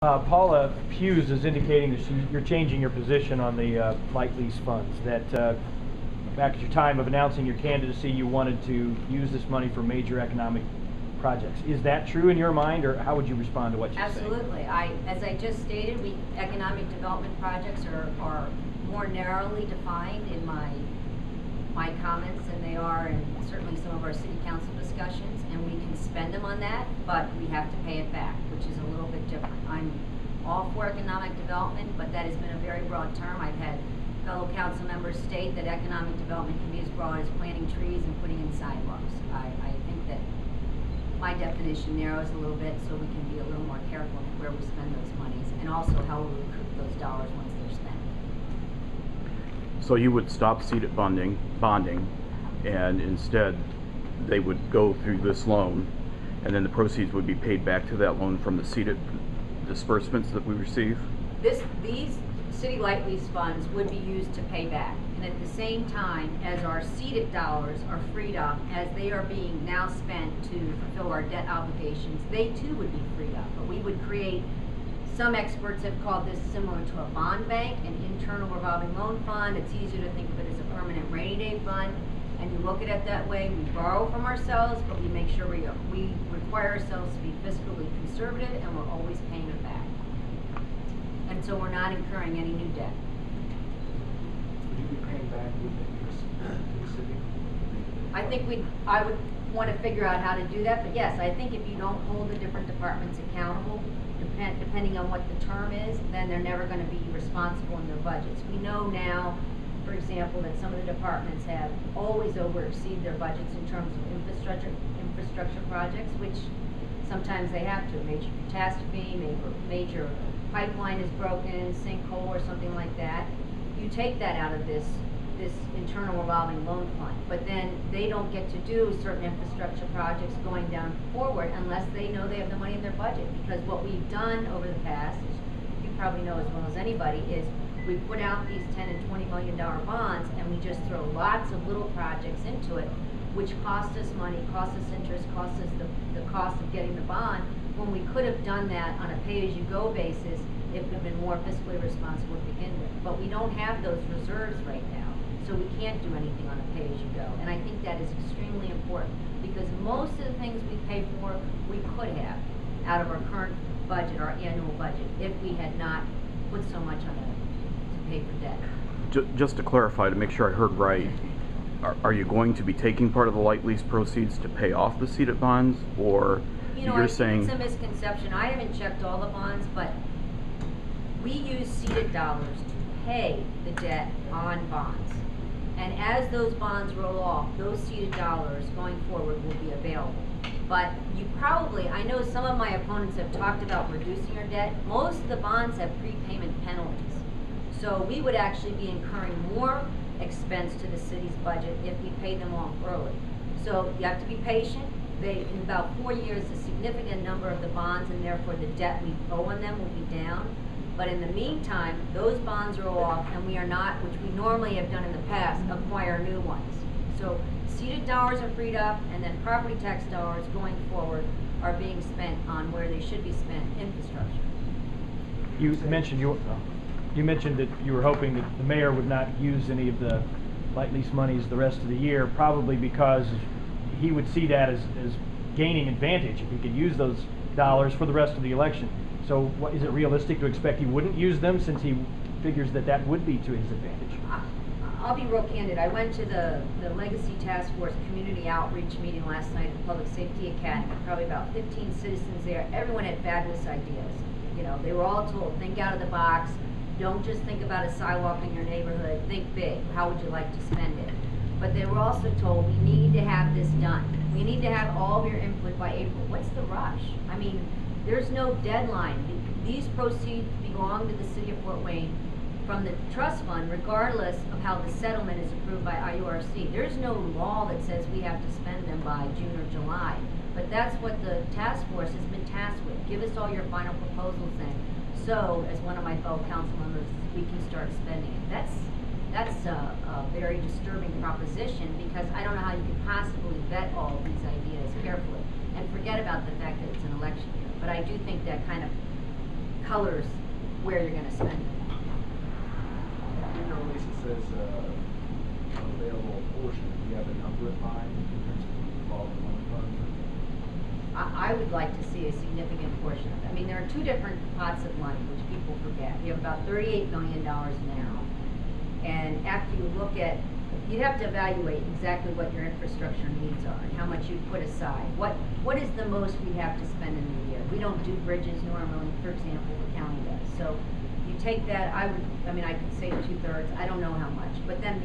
Paula Hughes is indicating that you're changing your position on the light lease funds, that back at your time of announcing your candidacy you wanted to use this money for major economic projects. Is that true in your mind, or how would you respond to what you're saying? Absolutely. As I just stated, economic development projects are more narrowly defined in my comments than they are in certainly some of our city council discussions, and we can spend them on that, but we have to pay it back, which is a little bit different. I'm all for economic development, but that has been a very broad term. I've had fellow council members state that economic development can be as broad as planting trees and putting in sidewalks. I think that my definition narrows a little bit so we can be a little more careful in where we spend those monies, and also how we recoup those dollars once they're spent. So you would stop seated bonding, and instead they would go through this loan, and then the proceeds would be paid back to that loan from the seated disbursements that we receive? These city light lease funds would be used to pay back, and at the same time as our seated dollars are freed up, as they are being now spent to fulfill our debt obligations, they too would be freed up. But we would create, some experts have called this similar to a bond bank, an internal revolving loan fund. It's easier to think of it as a permanent rainy day fund, and you look at it that way. We borrow from ourselves, but we make sure we require ourselves to be fiscally conservative, and we're always paying it back. And so we're not incurring any new debt. Would you be paying back with interest to the city? I would want to figure out how to do that, but yes, I think if you don't hold the different departments accountable, depending on what the term is, then they're never going to be responsible in their budgets. We know now, for example, that some of the departments have always overexceeded their budgets in terms of infrastructure projects, which sometimes they have to. A major catastrophe, major pipeline is broken, sinkhole or something like that. You take that out of this internal revolving loan fund, but then they don't get to do certain infrastructure projects going down forward unless they know they have the money in their budget. Because what we've done over the past, as you probably know as well as anybody, is we put out these $10 and $20 million bonds, and we just throw lots of little projects into it, which cost us money, cost us interest, cost us the cost of getting the bond, when we could have done that on a pay-as-you-go basis if we'd been more fiscally responsible to begin with. But we don't have those reserves right now, so we can't do anything on a pay-as-you-go. And I think that is extremely important, because most of the things we pay for, we could have out of our current budget, our annual budget, if we had not put so much on it to pay for debt. Just to clarify, to make sure I heard right, are you going to be taking part of the light lease proceeds to pay off the seated bonds, or you're saying... I think it's a misconception. I haven't checked all the bonds, but we use seated dollars to pay the debt on bonds. And as those bonds roll off, those seated dollars going forward will be available. But you probably, I know some of my opponents have talked about reducing our debt. Most of the bonds have prepayment penalties. So we would actually be incurring more expense to the city's budget if we paid them off early. So you have to be patient. In about 4 years, a significant number of the bonds, and therefore the debt we owe on them, will be down. But in the meantime, those bonds roll off, and we are not, which we normally have done in the past, acquire new ones. So seated dollars are freed up, and then property tax dollars going forward are being spent on where they should be spent, infrastructure. You mentioned that you were hoping that the mayor would not use any of the light lease monies the rest of the year, probably because he would see that as gaining advantage if he could use those dollars for the rest of the election. So is it realistic to expect he wouldn't use them, since he figures that would be to his advantage? I'll be real candid. I went to the Legacy Task Force community outreach meeting last night at the Public Safety Academy. Probably about 15 citizens there. Everyone had fabulous ideas. You know, they were all told, think out of the box. Don't just think about a sidewalk in your neighborhood. Think big. How would you like to spend it? But they were also told, we need to have this done. We need to have all of your input by April. What's the rush? I mean, there's no deadline. These proceeds belong to the city of Fort Wayne from the trust fund, regardless of how the settlement is approved by IURC. There's no law that says we have to spend them by June or July. But that's what the task force has been tasked with. Give us all your final proposals then. So, as one of my fellow council members, we can start spending it. That's a very disturbing proposition, because I don't know how you could possibly vet all of these ideas carefully and forget about the fact that it's an election year. But I do think that kind of colors where you're gonna spend it. In your release, it says, available portion, do you have a number in mind in terms of revolving loan funds? I would like to see a significant portion of it. I mean, there are two different pots of money, which people forget. You have about $38 million now. And after you look at, you'd have to evaluate exactly what your infrastructure needs are and how much you put aside. What is the most we have to spend in a year? We don't do bridges normally, for example, the county does. So you take that, I could say 2/3, I don't know how much. But then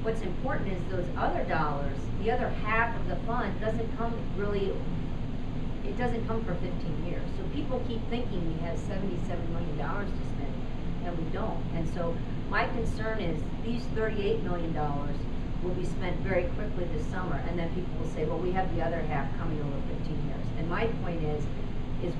what's important is those other dollars, the other half of the fund doesn't come really, it doesn't come for 15 years. So people keep thinking we have $77 million to spend, and we don't. And so my concern is these $38 million will be spent very quickly this summer, and then people will say, well, we have the other half coming over 15 years. And my point is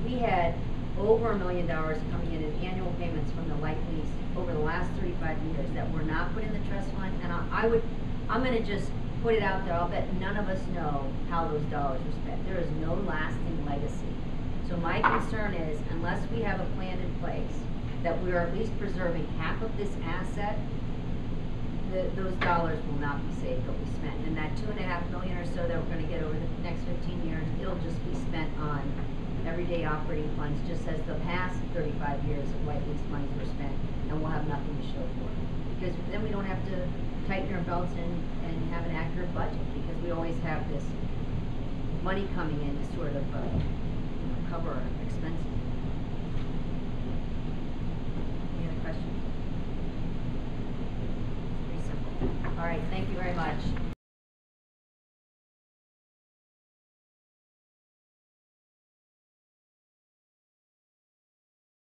we had over $1 million coming in annual payments from the light lease over the last 35 years that were not put in the trust fund, and I'm gonna just put it out there, I'll bet none of us know how those dollars were spent. There is no lasting legacy. So my concern is, unless we have a plan in place that we are at least preserving half of this asset, those dollars will not be saved, they'll be spent. And that $2.5 million or so that we're gonna get over the next 15 years, it'll just be spent on everyday operating funds, just as the past 35 years of white lease monies were spent, and we'll have nothing to show for it. Because then we don't have to tighten our belts and have an accurate budget, because we always have this money coming in to sort of cover our expenses. Any other questions? Pretty simple. All right, thank you very much.